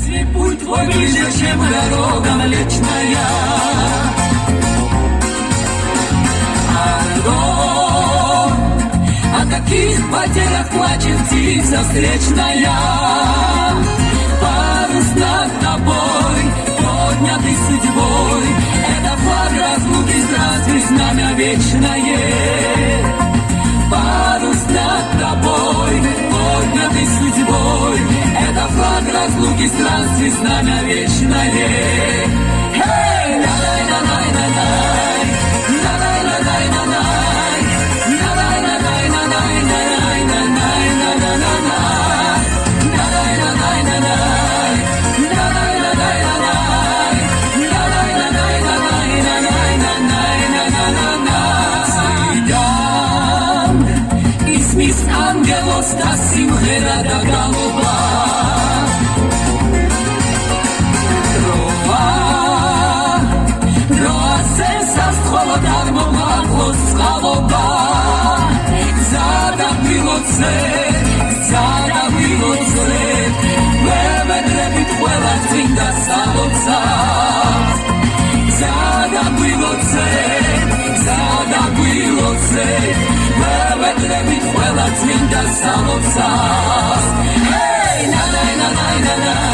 Разве путь твой ближе, чем дорога Млечная? О каких потерях плачет птица встречная? Парус над тобой, поднятый судьбой, это флаг разлуки, здравствуй, знамя вечное. Парус над тобой, поднятый судьбой, это флаг разлуки, здравствуй, знамя вечное. Hey, на-най-на-най-на-най, на-най-на-най-на-най. Mis ángelos da simghera da galoba Roa sensas tcholadar momaglos galoba Zada bilotse Vemedrebit huela tvinda salotsa Zada bilotse Vemedrebit huela tvinda salotsa Hey, na-nay, na-nay, na-nay